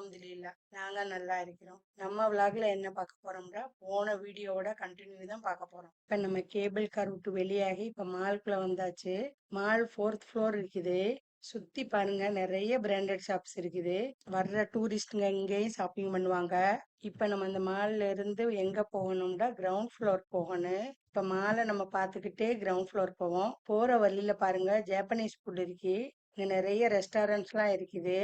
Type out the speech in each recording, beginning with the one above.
அல்ஹம்துலில்லாஹ். நாங்க நல்லா இருக்கிறோம். நம்ம விளாக்ல என்ன பார்க்க போறோம்னா, போன வீடியோவோட கண்டினியூ தான் பார்க்க போறோம். இப்ப நம்ம கேபிள் கார் விட்டு வெளியாகி இப்ப மால்குள்ள வந்தாச்சு. மால் 4th ஃப்ளோர் இருக்குது. சுத்தி பாருங்க நிறைய பிராண்டட் ஷாப்ஸ் இருக்குது. வர்ற டூரிஸ்ட்ங்க இங்கேயும் ஷாப்பிங் பண்ணுவாங்க. இப்ப நம்ம இந்த மால்ல இருந்து எங்க போகணும்னா கிரவுண்ட் ஃப்ளோர் போகணும். இப்ப மாலை நம்ம பார்த்துக்கிட்டே கிரவுண்ட் ஃப்ளோர் போவோம். போற வழியில பாருங்க ஜாப்பனீஸ் ஃபுட் இருக்கு. இங்க நிறைய ரெஸ்டாரண்ட்ஸ்லாம் இருக்குது.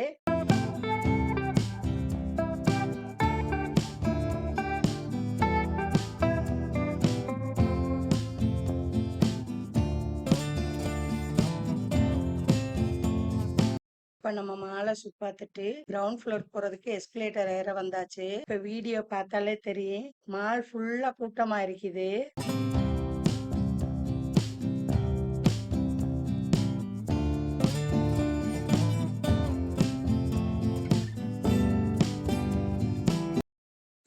இப்ப நம்ம மாலை சுத்தி பார்த்துட்டு கிரவுண்ட் ஃப்ளோர் போறதுக்கு எஸ்கலேட்டர் ஏற வந்தாச்சு. இப்ப வீடியோ பார்த்தாலே தெரியும் மால் ஃபுல்லா கூட்டமா இருக்குது.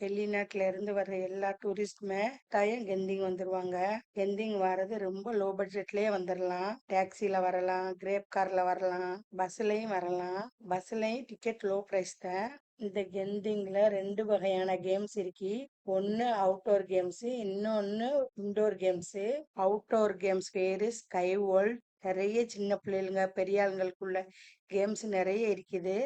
வெளிநாட்டுல இருந்து வர்ற எல்லா டூரிஸ்டுமே கட்டாயம் கெந்திங் வந்துருவாங்க. கெந்திங் வர்றது ரொம்ப லோ பட்ஜெட்லயே வந்துடலாம். டாக்ஸில வரலாம், கிரேப் கார்ல வரலாம், பஸ்லயும் வரலாம். பஸ்லயும் டிக்கெட் லோ பிரைஸ் தான். இந்த கெந்திங்ல 2 வகையான கேம்ஸ் இருக்கு. ஒன்னு அவுட்டோர் கேம்ஸ், இன்னொன்னு இன்டோர் கேம்ஸ். அவுட்டோர் கேம்ஸ் பேரு ஸ்கை வேர்ல்ட். நிறைய சின்ன பிள்ளைங்க பெரிய ஆளுங்களுக்குள்ள கேம்ஸ் நிறைய இருக்குது.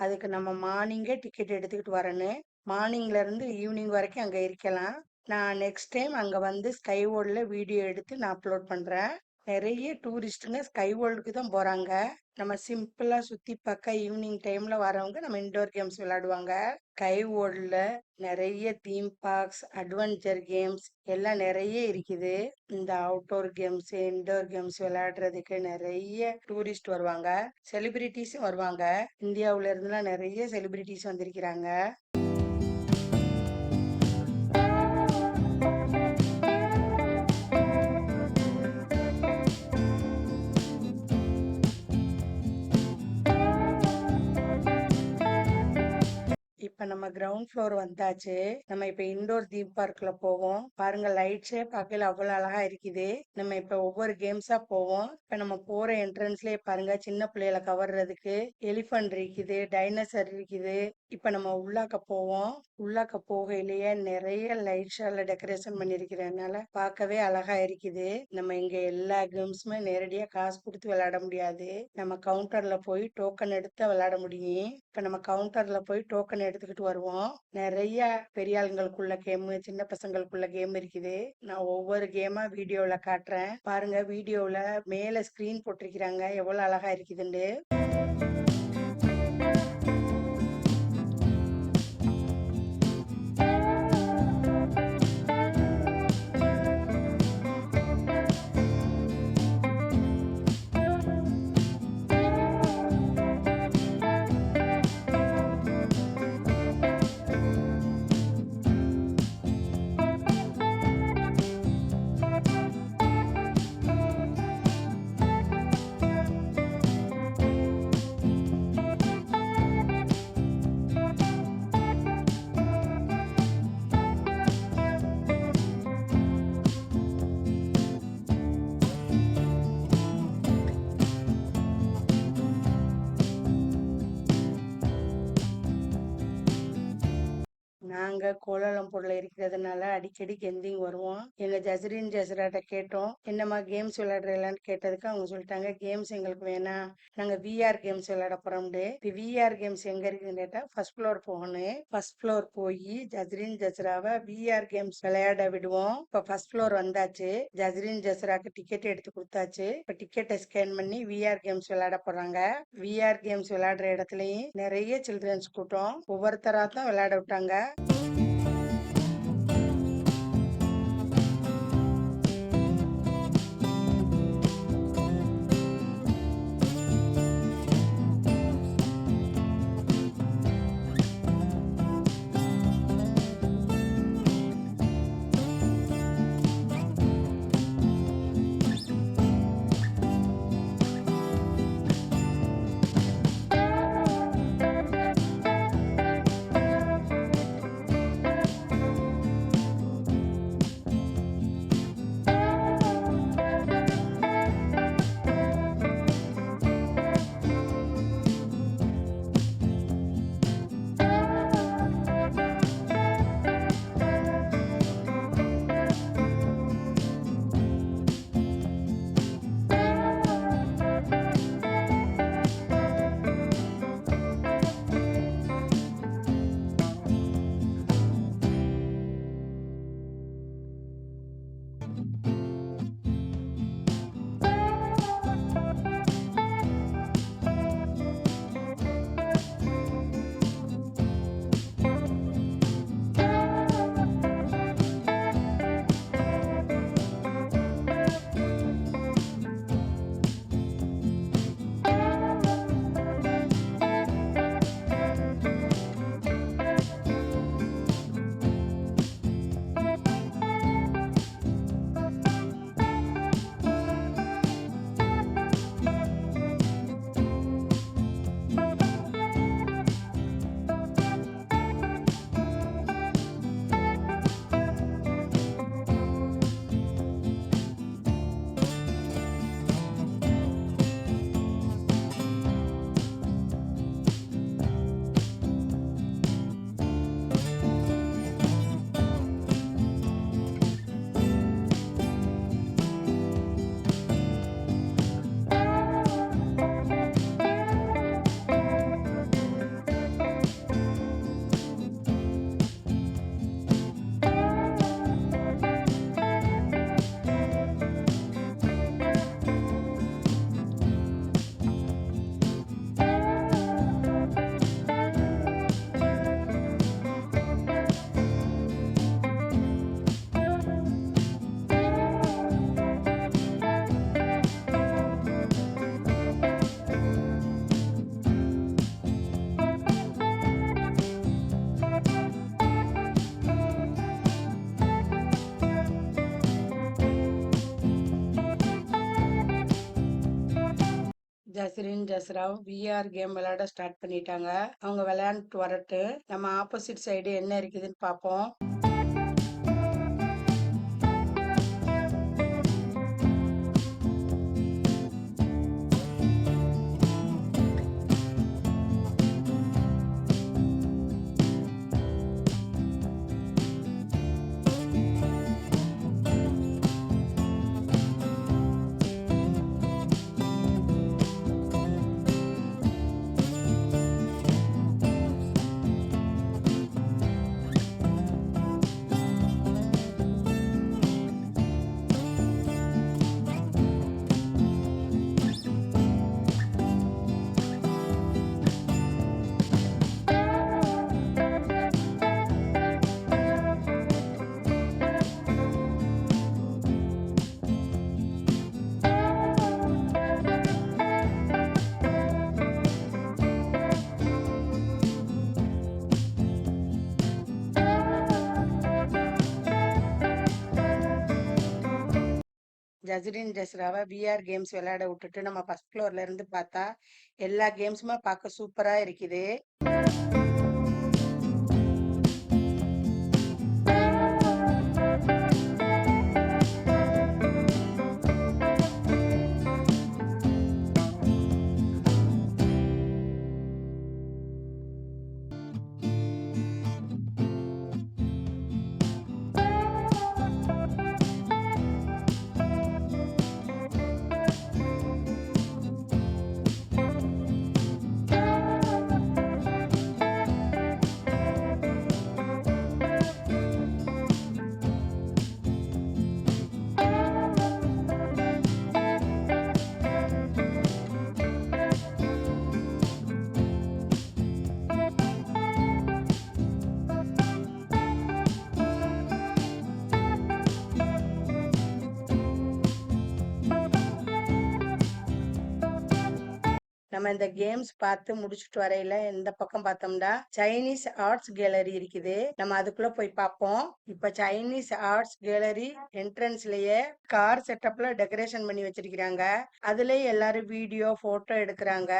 அதுக்கு நம்ம மார்னிங்கே டிக்கெட் எடுத்துக்கிட்டு வரணும். மார்னிங்ல இருந்து ஈவினிங் வரைக்கும் அங்க இருக்கலாம். நான் நெக்ஸ்ட் டைம் அங்க வந்து ஸ்கை வேர்ல்ட்ல வீடியோ எடுத்து நான் அப்லோட் பண்றேன். நிறைய டூரிஸ்டுங்க ஸ்கை வேர்ல்டுக்கு தான் போறாங்க. நம்ம சிம்பிளா சுத்தி பார்க்க ஈவினிங் டைம்ல வரவங்க நம்ம இன்டோர் கேம்ஸ் விளையாடுவாங்க. ஸ்கை வேர்ல்ட்ல நிறைய தீம் பார்க்ஸ், அட்வென்ச்சர் கேம்ஸ் எல்லாம் நிறைய இருக்குது. இந்த அவுட்டோர் கேம்ஸ், இன்டோர் கேம்ஸ் விளையாடுறதுக்கு நிறைய டூரிஸ்ட் வருவாங்க. செலிபிரிட்டிஸும் வருவாங்க. இந்தியாவுல இருந்துலாம் நிறைய செலிபிரிட்டிஸ் வந்திருக்கிறாங்க. இப்ப நம்ம கிரவுண்ட் ஃப்ளோர் வந்தாச்சு. நம்ம இப்ப இன்டோர் தீம் பார்க்ல போவோம். பாருங்க லைட்ஸே பார்க்கல அவ்வளவு அழகா இருக்குது. நம்ம இப்ப ஒவ்வொரு கேம்ஸா போவோம். இப்ப நம்ம போற என்ட்ரன்ஸ்லயே பாருங்க சின்ன பிள்ளைகளை கவர்றதுக்கு எலிஃபண்ட் இருக்குது, டைனோசர் இருக்குது. இப்ப நம்ம உள்ளாக்க போவோம். உள்ளாக்க போகையிலேயே நிறைய லைட்ஸால டெக்கரேஷன் பண்ணிருக்கிறதுனால பார்க்கவே அழகா இருக்குது. நம்ம இங்க எல்லா கேம்ஸுமே நேரடியா காசு கொடுத்து விளையாட முடியாது. நம்ம கவுண்டர்ல போய் டோக்கன் எடுத்து விளையாட முடியும். இப்ப நம்ம கவுண்டர்ல போய் டோக்கன் எடுத்துக்கிட்டு வருவோம். நிறைய பெரிய ஆளுங்களுக்குள்ள கேம், சின்ன பசங்களுக்குள்ள கேம் இருக்குது. நான் ஒவ்வொரு கேமா வீடியோல காட்டுறேன். பாருங்க வீடியோல மேல ஸ்கிரீன் போட்டிருக்கிறாங்க எவ்வளவு அழகா இருக்குதுன்னு. நாங்க கோலாலம்பூர்ல இருக்கிறதுனால அடிக்கடி கெந்திங் வருவோம். எங்க ஜஸ்ரீன் ஜஸ்ராட்ட கேட்டோம், என்னம்மா கேம்ஸ் விளையாடுறீங்களான்னு கேட்டதுக்கு அவங்க சொல்லிட்டாங்க கேம்ஸ் எங்களுக்கு வேணாம், நாங்க விஆர் கேம்ஸ் விளையாட போறோம்னு. விஆர் கேம்ஸ் எங்க இருக்குன்னு கேட்டா ஃபர்ஸ்ட் ஃப்ளோர் போகணும். ஃபர்ஸ்ட் ஃப்ளோர் போய் ஜஸ்ரீன் ஜஸ்ராவை விஆர் கேம்ஸ் விளையாட விடுவோம். இப்ப ஃபர்ஸ்ட் ஃப்ளோர் வந்தாச்சு. ஜஸ்ரீன் ஜஸ்ராக்கு டிக்கெட் எடுத்து கொடுத்தாச்சு. இப்ப டிக்கெட்டை ஸ்கேன் பண்ணி விஆர் கேம்ஸ் விளையாட போறாங்க. விஆர் கேம்ஸ் விளையாடுற இடத்துலயும் நிறைய சில்ட்ரன்ஸ் கூட்டம். ஒவ்வொருத்தரா தான் விளையாட விட்டாங்க. ஜஸ்ரின் ஜஸ்ராவும் விஆர் கேம் விளையாட ஸ்டார்ட் பண்ணிட்டாங்க. அவங்க விளையாண்டுட்டு வரட்டு. நம்ம ஆப்போசிட் சைடு என்ன இருக்குதுன்னு பார்ப்போம். ஜஸ்ரின் ஜஸ்ராவை விஆர் கேம்ஸ் விளையாட விட்டுட்டு நம்ம ஃபர்ஸ்ட் ஃப்ளோர்ல இருந்து பார்த்தா எல்லா கேம்ஸுமே பார்க்க சூப்பரா இருக்குது. நம்ம இந்த கேம்ஸ் பார்த்து முடிச்சுட்டு வரையில இந்த பக்கம் பார்த்தோம்னா சைனீஸ் ஆர்ட்ஸ் கேலரி இருக்குது. நம்ம அதுக்குள்ள போய் பார்ப்போம். இப்ப சைனீஸ் ஆர்ட்ஸ் கேலரி என்ட்ரன்ஸ்லயே கார் செட்டப்ல டெக்கரேஷன் பண்ணி வச்சிருக்கிறாங்க. அதுலயே எல்லாரும் வீடியோ போட்டோ எடுக்கிறாங்க.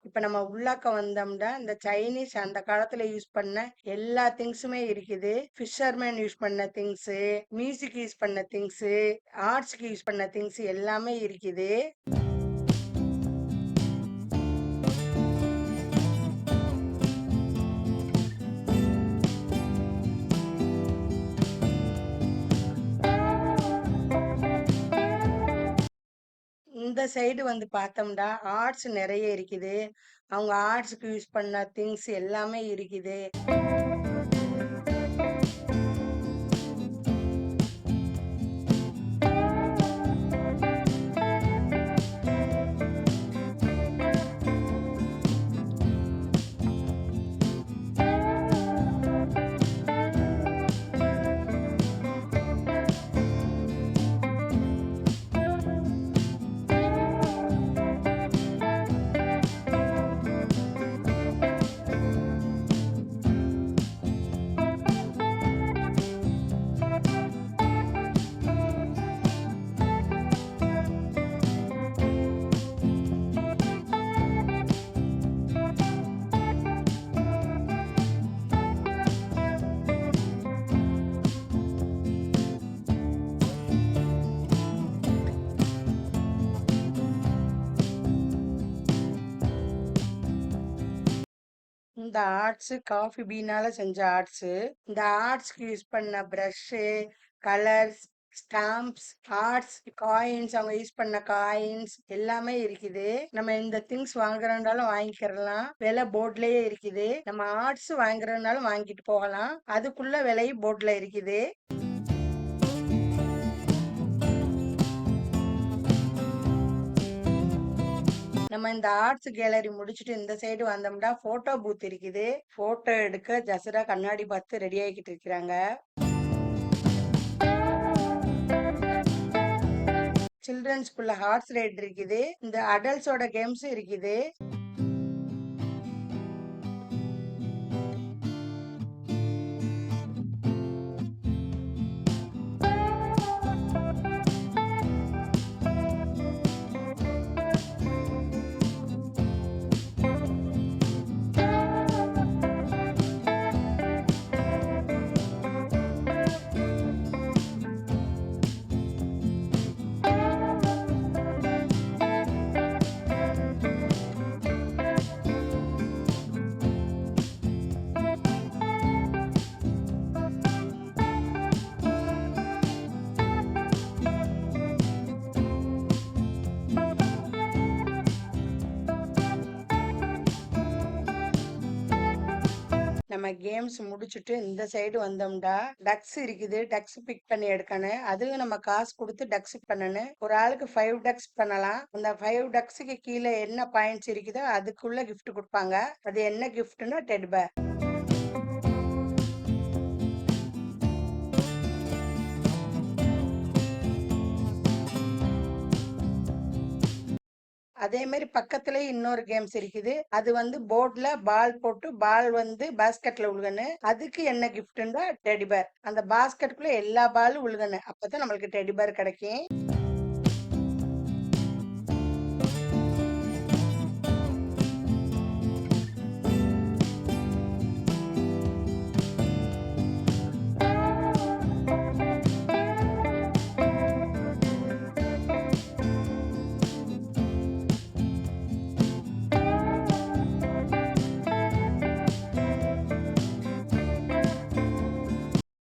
இப்ப நம்ம உள்ளாக்க வந்தோம்னா இந்த சைனீஸ் அந்த காலத்துல யூஸ் பண்ண எல்லா திங்ஸுமே இருக்குது. ஃபிஷர்மேன் யூஸ் பண்ண திங்ஸ், மியூசிக் யூஸ் பண்ண திங்ஸ், ஆர்ட்ஸ்க்கு யூஸ் பண்ண திங்ஸ் எல்லாமே இருக்குது. இந்த சைடு வந்து பார்த்தோம்னா ஆர்ட்ஸ் நிறைய இருக்குது. அவங்க ஆர்ட்ஸ்க்கு யூஸ் பண்ண திங்ஸ் எல்லாமே இருக்குது. இந்த ஆர்ட்ஸ் காஃபி பீனால செஞ்ச ஆர்ட்ஸ். இந்த ஆர்ட்ஸ்க்கு யூஸ் பண்ண brush, colours, stamps, arts coins, அவங்க யூஸ் பண்ண காயின்ஸ் எல்லாமே இருக்குது. நம்ம இந்த திங்ஸ் வாங்குறதுனாலும் வாங்கிக்கிறலாம். விலை போர்ட்லயே இருக்குது. நம்ம ஆர்ட்ஸ் வாங்குறதுனாலும் வாங்கிட்டு போகலாம். அதுக்குள்ள விலையும் போர்ட்ல இருக்குது. நம்ம இந்த ஆர்ட்ஸ் கேலரி முடிச்சுட்டு இந்த சைடு வந்தோம்னா போட்டோ பூத் இருக்குது. போட்டோ எடுக்க ஜசரா கண்ணாடி பார்த்து ரெடி ஆகிட்டு இருக்கிறாங்க. சில்ட்ரன்ஸ்குள்ள ஹார்ஸ் ரைட் இருக்குது. இந்த அடல்ட்ஸோட கேம்ஸ் இருக்குது. நம்ம கேம்ஸ் முடிச்சுட்டு இந்த சைடு வந்தோம்டா டக்ஸ் இருக்குது. டக்ஸ் பிக் பண்ணி எடுக்கணும். அதுவும் நம்ம காசு கொடுத்து டக்ஸ் பண்ணணும். ஒரு ஆளுக்கு 5 டக்ஸ் பண்ணலாம். அந்த 5 டக்ஸுக்கு கீழே என்ன பாயிண்ட்ஸ் இருக்குதோ அதுக்குள்ள gift கொடுப்பாங்க. அது என்ன கிஃப்ட்னா டெடி பேர். அதே மாதிரி பக்கத்துலயே இன்னொரு கேம்ஸ் இருக்குது. அது வந்து போர்ட்ல பால் போட்டு பால் வந்து பாஸ்கெட்ல உழுகணும். அதுக்கு என்ன கிஃப்ட்னா டெடி பேர். அந்த பாஸ்கெட்டுக்குள்ள எல்லா பாலும் உழுகணும். அப்பதான் நம்மளுக்கு டெடி பேர் கிடைக்கும்.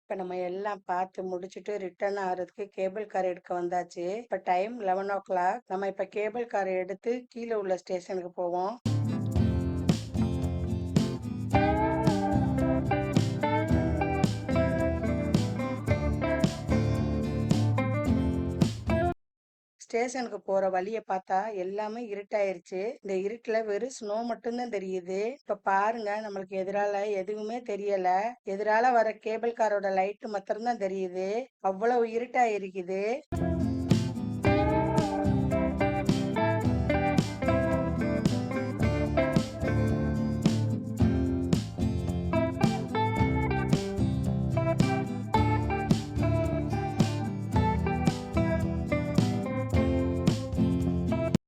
இப்ப நம்ம எல்லாம் பார்த்து முடிச்சுட்டு ரிட்டர்ன் ஆகிறதுக்கு கேபிள் கார் எடுக்க வந்தாச்சு. இப்ப டைம் 11 o'clock. நம்ம இப்ப கேபிள் கார் எடுத்து கீழே உள்ள ஸ்டேஷனுக்கு போவோம். ஸ்டேஷனுக்கு போற வழிய பார்த்தா எல்லாமே இருட்டாயிருச்சு. இந்த இருட்டுல வெறும் ஸ்னோ மட்டும்தான் தெரியுது. இப்ப பாருங்க, நம்மளுக்கு எதிரால எதுவுமே தெரியல. எதிரால வர கேபிள் காரோட லைட் மாத்திரம்தான் தெரியுது. அவ்வளவு இருட்டா இருக்குது.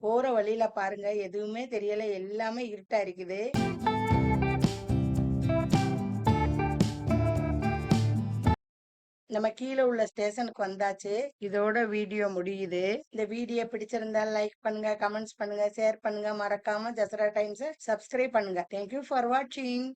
போற வழியில பாருங்க, எதுவுமே தெரியல. எல்லாமே இருட்டா இருக்குது. நம்ம கீழே உள்ள ஸ்டேஷனுக்கு வந்தாச்சு. இதோட வீடியோ முடியுது. இந்த வீடியோ பிடிச்சிருந்தா லைக் பண்ணுங்க, கமெண்ட்ஸ் பண்ணுங்க, ஷேர் பண்ணுங்க. மறக்காம ஜசரா டைம்ஸ் சப்ஸ்கிரைப் பண்ணுங்க. தேங்க்யூ ஃபார் வாட்சிங்.